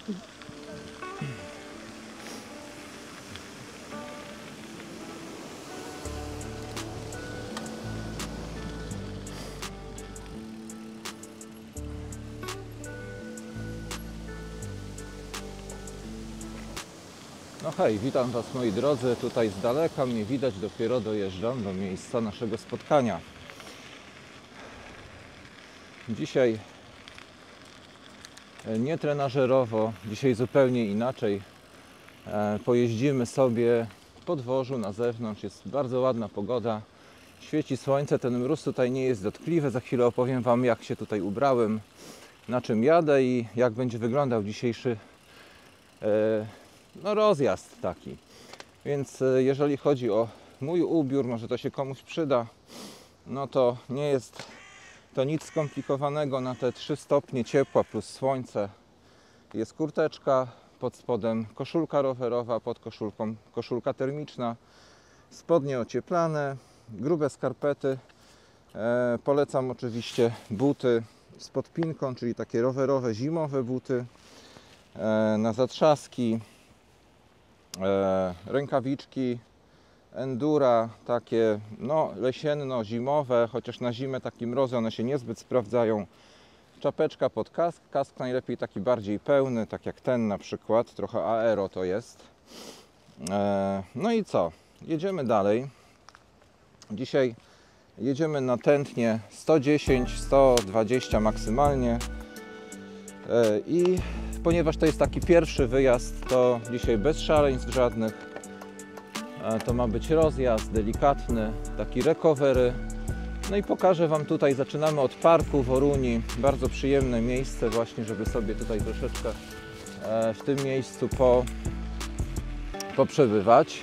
No hej, witam Was moi drodzy, tutaj z daleka mnie widać, dopiero dojeżdżam do miejsca naszego spotkania. Dzisiaj nie trenażerowo, dzisiaj zupełnie inaczej. Pojeździmy sobie w podwórzu na zewnątrz, jest bardzo ładna pogoda, świeci słońce, ten mróz tutaj nie jest dotkliwy. Za chwilę opowiem Wam, jak się tutaj ubrałem, na czym jadę i jak będzie wyglądał dzisiejszy rozjazd taki. Więc jeżeli chodzi o mój ubiór, może to się komuś przyda, no to nie jest to nic skomplikowanego. Na te 3 stopnie ciepła plus słońce jest kurteczka, pod spodem koszulka rowerowa, pod koszulką koszulka termiczna, spodnie ocieplane, grube skarpety. Polecam oczywiście buty z podpinką, czyli takie rowerowe, zimowe buty na zatrzaski, rękawiczki endura, takie jesienno-zimowe, chociaż na zimę takie mrozy one się niezbyt sprawdzają. Czapeczka pod kask, kask najlepiej taki bardziej pełny, tak jak ten na przykład, trochę aero to jest. No i co? Jedziemy dalej. Dzisiaj jedziemy na tętnie 110, 120 maksymalnie i ponieważ to jest taki pierwszy wyjazd, to dzisiaj bez szaleństw żadnych. To ma być rozjazd delikatny, taki recovery. No i pokażę Wam tutaj, zaczynamy od parku w Oruni. Bardzo przyjemne miejsce właśnie, żeby sobie tutaj troszeczkę w tym miejscu poprzebywać.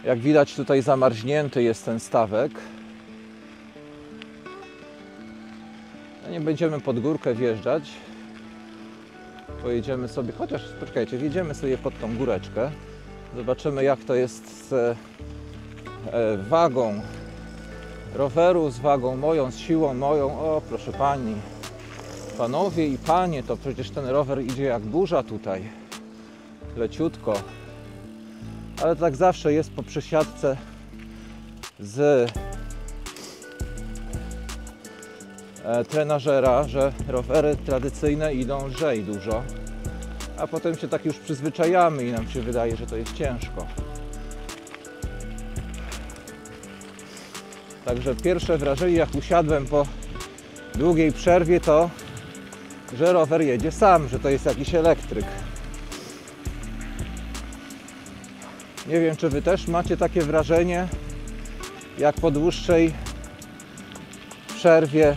Jak widać tutaj zamarznięty jest ten stawek. Nie będziemy pod górkę wjeżdżać. Pojedziemy sobie, chociaż poczekajcie, wjedziemy sobie pod tą góreczkę. Zobaczymy, jak to jest z wagą roweru, z wagą moją, z siłą moją. O, proszę Pani, Panowie i Panie, to przecież ten rower idzie jak burza tutaj. Leciutko. Ale tak zawsze jest po przesiadce z trenażera, że rowery tradycyjne idą lżej dużo, a potem się tak już przyzwyczajamy i nam się wydaje, że to jest ciężko. Także pierwsze wrażenie, jak usiadłem po długiej przerwie, to że rower jedzie sam, że to jest jakiś elektryk. Nie wiem, czy Wy też macie takie wrażenie, jak po dłuższej przerwie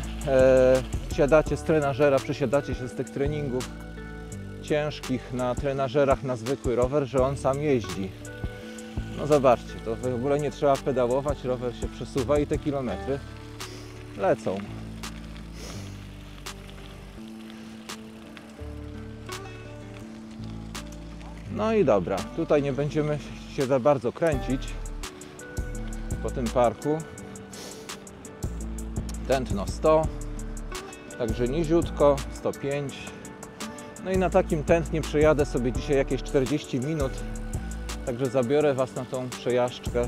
siadacie z trenażera, przesiadacie się z tych treningów ciężkich na trenażerach na zwykły rower, że on sam jeździ. No zobaczcie, to w ogóle nie trzeba pedałować, rower się przesuwa i te kilometry lecą. No i dobra, tutaj nie będziemy się za bardzo kręcić po tym parku. Tętno 100, także niziutko, 105. No i na takim tętnie przejadę sobie dzisiaj jakieś 40 minut, także zabiorę Was na tą przejażdżkę.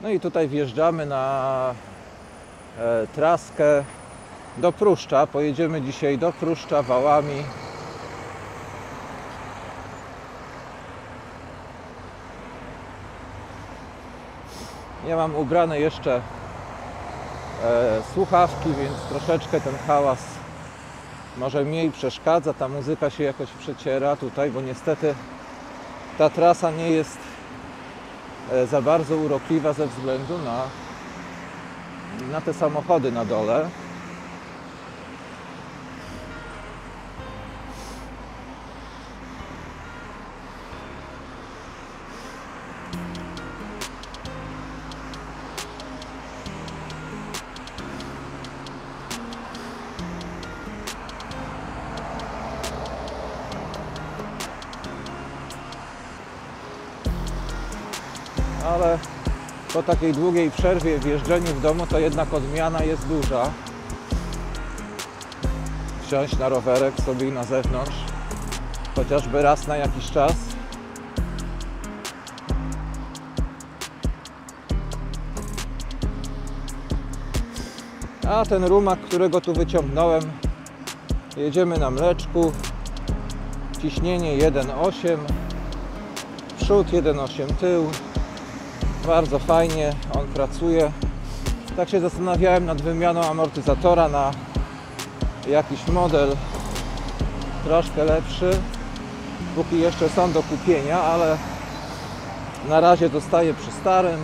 No i tutaj wjeżdżamy na traskę do Pruszcza. Pojedziemy dzisiaj do Pruszcza wałami. Ja mam ubrane jeszcze słuchawki, więc troszeczkę ten hałas może mniej przeszkadza. Ta muzyka się jakoś przeciera tutaj, bo niestety ta trasa nie jest za bardzo urokliwa ze względu na te samochody na dole. ale po takiej długiej przerwie w jeżdżeniu w domu to jednak odmiana jest duża. Wsiąść na rowerek sobie na zewnątrz, chociażby raz na jakiś czas. A ten rumak, którego tu wyciągnąłem, jedziemy na mleczku, ciśnienie 1,8, przód 1,8 tył, bardzo fajnie on pracuje. Tak się zastanawiałem nad wymianą amortyzatora na jakiś model troszkę lepszy, póki jeszcze są do kupienia, ale na razie zostaję przy starym.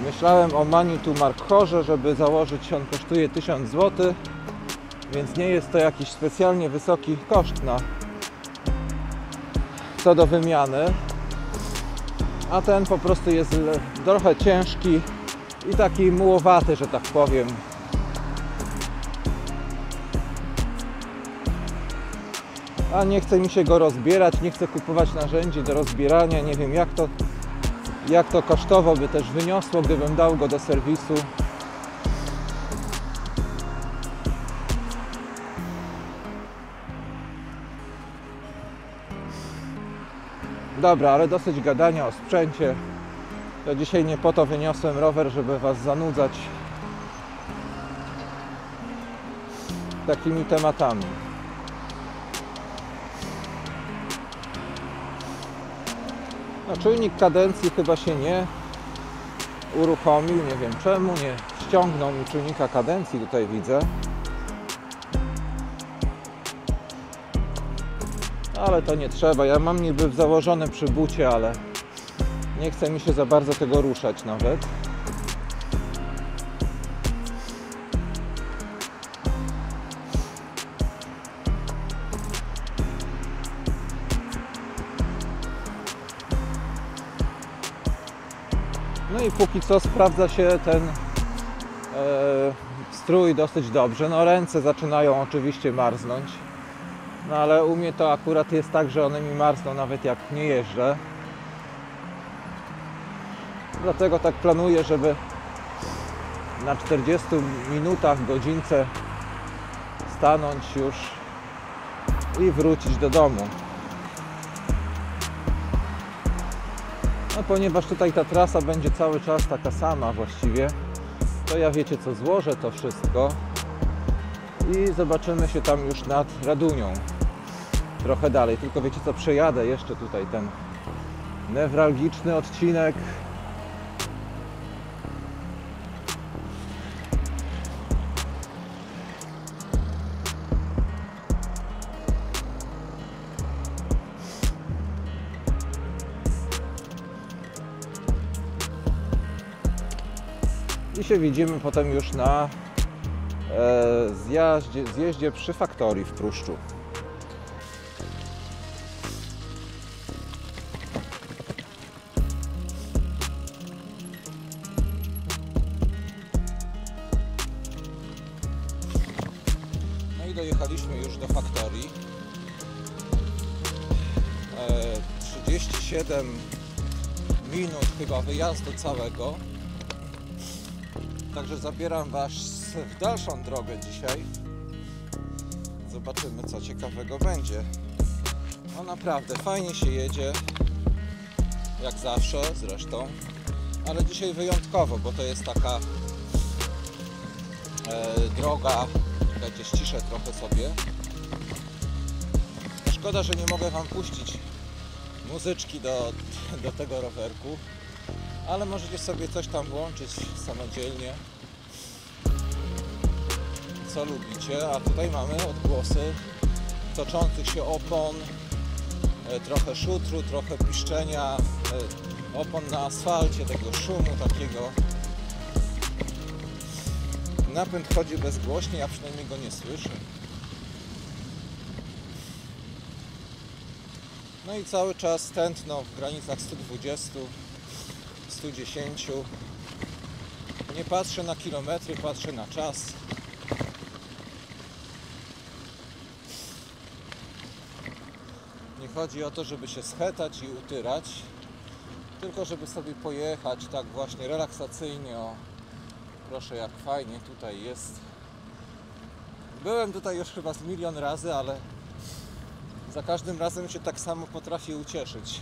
Myślałem o Manitou Markhorze, żeby założyć, on kosztuje 1000 zł, więc nie jest to jakiś specjalnie wysoki koszt co do wymiany, a ten po prostu jest trochę ciężki i taki mułowaty, że tak powiem. A nie chce mi się go rozbierać, nie chcę kupować narzędzi do rozbierania, nie wiem jak to kosztowo by też wyniosło, gdybym dał go do serwisu. Dobra, ale dosyć gadania o sprzęcie. Ja dzisiaj nie po to wyniosłem rower, żeby Was zanudzać takimi tematami. No, czujnik kadencji chyba się nie uruchomił, nie wiem czemu, nie ściągnął mi czujnika kadencji, tutaj widzę. Ale to nie trzeba, ja mam niby założone przy bucie, ale nie chce mi się za bardzo tego ruszać nawet. No i póki co sprawdza się ten strój dosyć dobrze. No ręce zaczynają oczywiście marznąć. No ale u mnie to akurat jest tak, że one mi marzną nawet jak nie jeżdżę. Dlatego tak planuję, żeby na 40 minutach, godzince stanąć już i wrócić do domu. No ponieważ tutaj ta trasa będzie cały czas taka sama właściwie, to ja wiecie co, złożę to wszystko i zobaczymy się tam już nad Radunią. Trochę dalej, tylko wiecie co, przejadę jeszcze tutaj ten newralgiczny odcinek. I się widzimy potem już na zjeździe przy Faktorii w Pruszczu. No i dojechaliśmy już do Faktorii. 37 minut chyba wyjazdu całego. Także zabieram Was w dalszą drogę dzisiaj. Zobaczymy, co ciekawego będzie. No naprawdę, fajnie się jedzie. Jak zawsze zresztą. Ale dzisiaj wyjątkowo, bo to jest taka droga. Czekajcie, ściszę trochę sobie. No szkoda, że nie mogę Wam puścić muzyczki do tego rowerku. Ale możecie sobie coś tam włączyć samodzielnie, co lubicie. A tutaj mamy odgłosy toczących się opon, trochę szutru, trochę piszczenia opon na asfalcie, tego szumu takiego. Napęd chodzi bezgłośnie, ja przynajmniej go nie słyszę. No i cały czas tętno w granicach 120, 110. Nie patrzę na kilometry, patrzę na czas. Nie chodzi o to, żeby się schetać i utyrać, tylko żeby sobie pojechać tak właśnie relaksacyjnie. O, proszę, jak fajnie tutaj jest. Byłem tutaj już chyba z milion razy, ale za każdym razem się tak samo potrafię ucieszyć,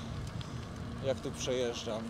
jak tu przejeżdżam.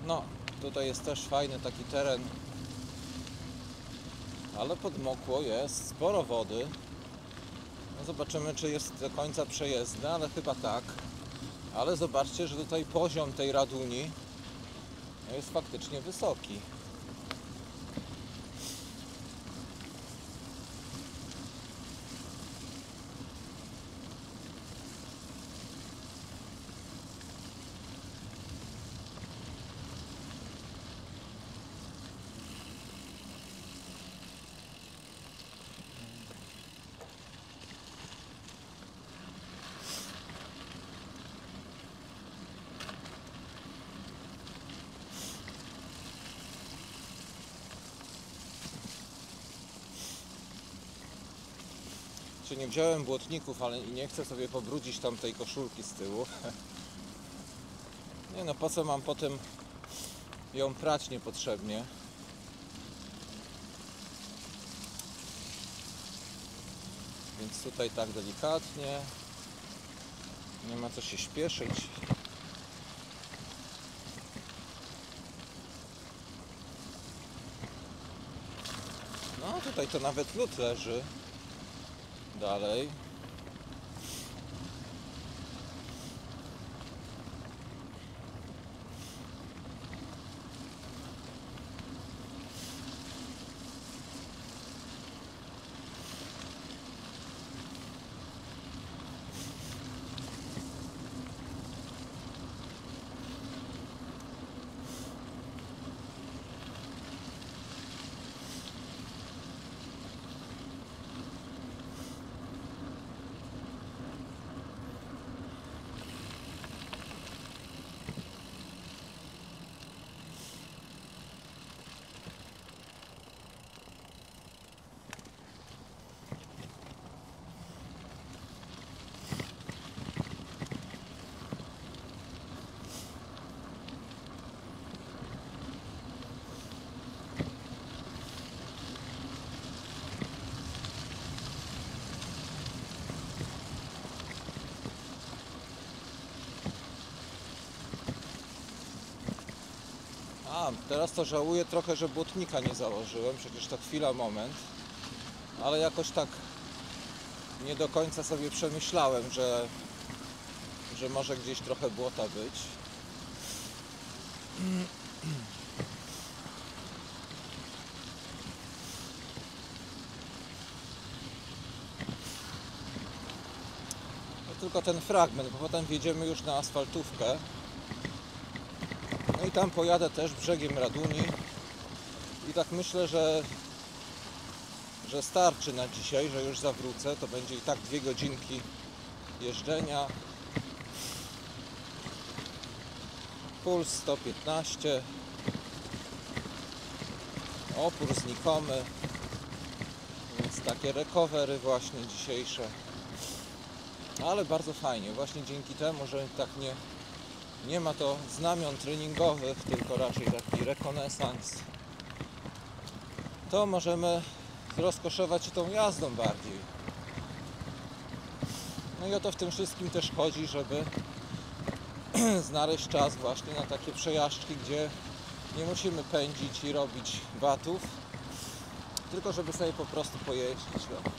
No, tutaj jest też fajny taki teren, ale podmokło jest, sporo wody. No zobaczymy, czy jest do końca przejezdny, ale chyba tak. Ale zobaczcie, że tutaj poziom tej Raduni jest faktycznie wysoki. Nie wziąłem błotników, ale i nie chcę sobie pobrudzić tamtej koszulki z tyłu. Nie no, po co mam potem ją prać niepotrzebnie. Więc tutaj tak delikatnie. Nie ma co się śpieszyć. No tutaj to nawet lód leży. Dalej. A, teraz to żałuję trochę, że błotnika nie założyłem, przecież to chwila, moment. Ale jakoś tak nie do końca sobie przemyślałem, że może gdzieś trochę błota być. tylko ten fragment, bo potem wjedziemy już na asfaltówkę. No i tam pojadę też brzegiem Raduni. I tak myślę, że starczy na dzisiaj, że już zawrócę. To będzie i tak 2 godzinki jeżdżenia. Puls 115. Opór znikomy. Więc takie recovery właśnie dzisiejsze. Ale bardzo fajnie. Właśnie dzięki temu, że tak nie ma to znamion treningowych, tylko raczej taki rekonesans, to możemy rozkoszować się tą jazdą bardziej. No i o to w tym wszystkim też chodzi, żeby znaleźć czas właśnie na takie przejażdżki, gdzie nie musimy pędzić i robić watów, tylko żeby sobie po prostu pojeździć. No.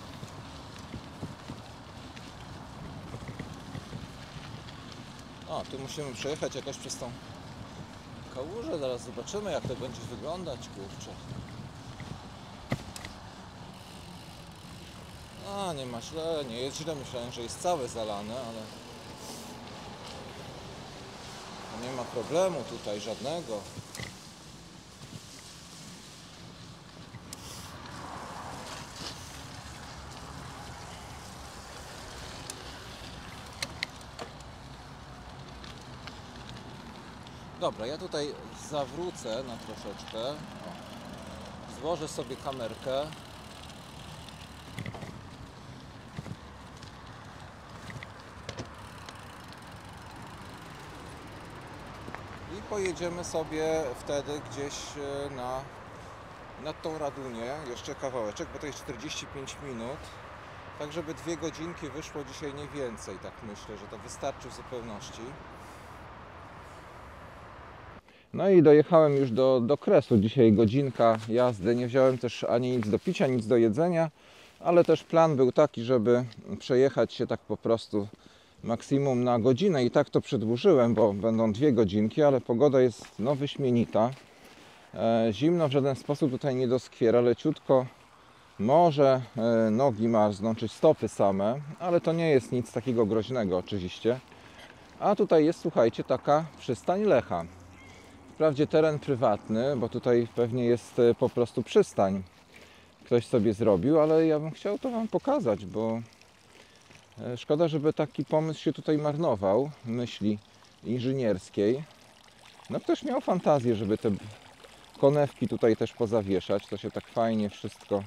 O, tu musimy przejechać jakoś przez tą kałużę, zaraz zobaczymy, jak to będzie wyglądać, kurczę. A, nie ma źle, nie jest źle, myślałem, że jest całe zalane, ale nie ma problemu tutaj żadnego. Dobra, ja tutaj zawrócę na troszeczkę. O. Złożę sobie kamerkę. I pojedziemy sobie wtedy gdzieś nad tą Radunię. Jeszcze kawałeczek, bo to jest 45 minut. Tak, żeby 2 godzinki wyszło dzisiaj nie więcej. Tak myślę, że to wystarczy w zupełności. No i dojechałem już do Kresu. Dzisiaj godzinka jazdy. Nie wziąłem też ani nic do picia, nic do jedzenia, ale też plan był taki, żeby przejechać się tak po prostu maksimum na godzinę i tak to przedłużyłem, bo będą 2 godzinki, ale pogoda jest wyśmienita. Zimno w żaden sposób tutaj nie doskwiera, leciutko może nogi marzną, czy stopy same, ale to nie jest nic takiego groźnego oczywiście. A tutaj jest, słuchajcie, taka przystań Lecha. Wprawdzie teren prywatny, bo tutaj pewnie jest po prostu przystań. Ktoś sobie zrobił, ale ja bym chciał to Wam pokazać, bo szkoda, żeby taki pomysł się tutaj marnował, myśli inżynierskiej. No ktoś miał fantazję, żeby te konewki tutaj też pozawieszać. To się tak fajnie wszystko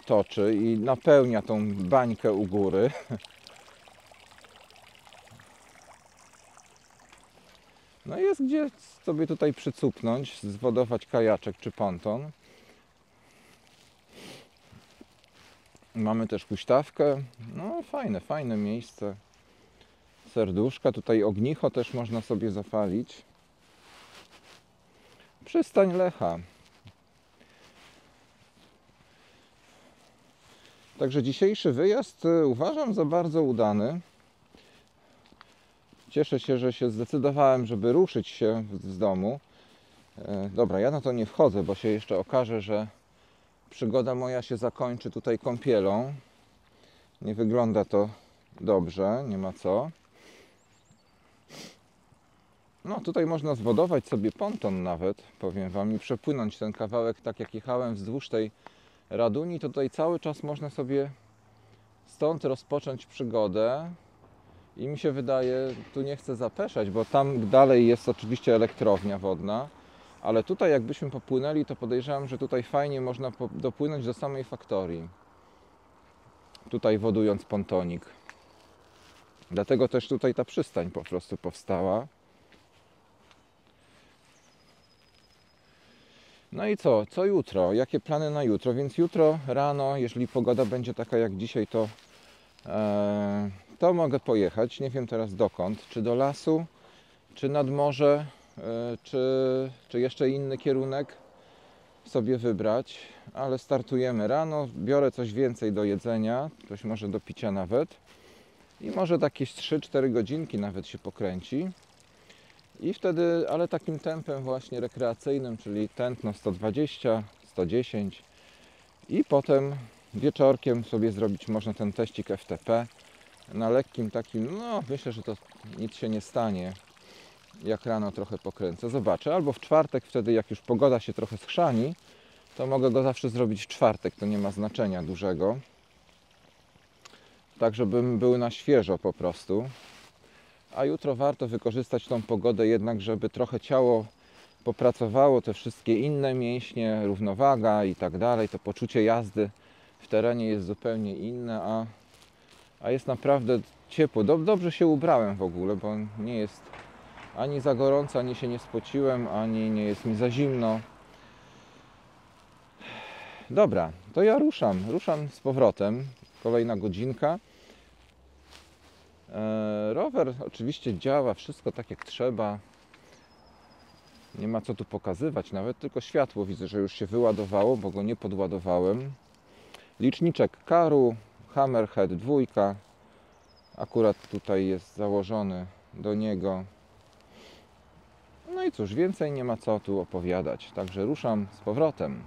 toczy i napełnia tą bańkę u góry. No i jest gdzie sobie tutaj przycupnąć, zwodować kajaczek czy ponton. Mamy też huśtawkę. No fajne miejsce. Serduszka, tutaj ognicho też można sobie zapalić. Przystań Lecha. Także dzisiejszy wyjazd uważam za bardzo udany. Cieszę się, że się zdecydowałem, żeby ruszyć się z domu. Dobra, ja na to nie wchodzę, bo się jeszcze okaże, że przygoda moja się zakończy tutaj kąpielą. Nie wygląda to dobrze, nie ma co. No tutaj można zwodować sobie ponton nawet, powiem Wam, i przepłynąć ten kawałek, tak jak jechałem wzdłuż tej Raduni, to tutaj cały czas można sobie stąd rozpocząć przygodę. I mi się wydaje, tu nie chcę zapeszać, bo tam dalej jest oczywiście elektrownia wodna, ale tutaj jakbyśmy popłynęli, to podejrzewam, że tutaj fajnie można dopłynąć do samej faktorii. Tutaj wodując pontonik. Dlatego też tutaj ta przystań po prostu powstała. No i co jutro? Jakie plany na jutro? Więc jutro rano, jeżeli pogoda będzie taka jak dzisiaj, to mogę pojechać. Nie wiem teraz dokąd. Czy do lasu, czy nad morze, czy jeszcze inny kierunek sobie wybrać. Ale startujemy rano. Biorę coś więcej do jedzenia, coś może do picia nawet. I może jakieś 3-4 godzinki nawet się pokręci. I wtedy, ale takim tempem właśnie rekreacyjnym, czyli tętno 120, 110 i potem wieczorkiem sobie zrobić można ten teścik FTP na lekkim takim, no myślę, że to nic się nie stanie, jak rano trochę pokręcę, zobaczę, albo w czwartek, wtedy jak już pogoda się trochę schrzani, to mogę go zawsze zrobić w czwartek, to nie ma znaczenia dużego, tak żebym był na świeżo po prostu. A jutro warto wykorzystać tą pogodę jednak, żeby trochę ciało popracowało, te wszystkie inne mięśnie, równowaga i tak dalej. To poczucie jazdy w terenie jest zupełnie inne, a jest naprawdę ciepło. Dobrze się ubrałem w ogóle, bo nie jest ani za gorąco, ani się nie spociłem, ani nie jest mi za zimno. Dobra, to ja ruszam z powrotem. Kolejna godzinka. Rower oczywiście działa, wszystko tak jak trzeba. Nie ma co tu pokazywać nawet, tylko światło widzę, że już się wyładowało, bo go nie podładowałem. Liczniczek Karu, Hammerhead 2. Akurat tutaj jest założony do niego. No i cóż, więcej nie ma co tu opowiadać. Także ruszam z powrotem.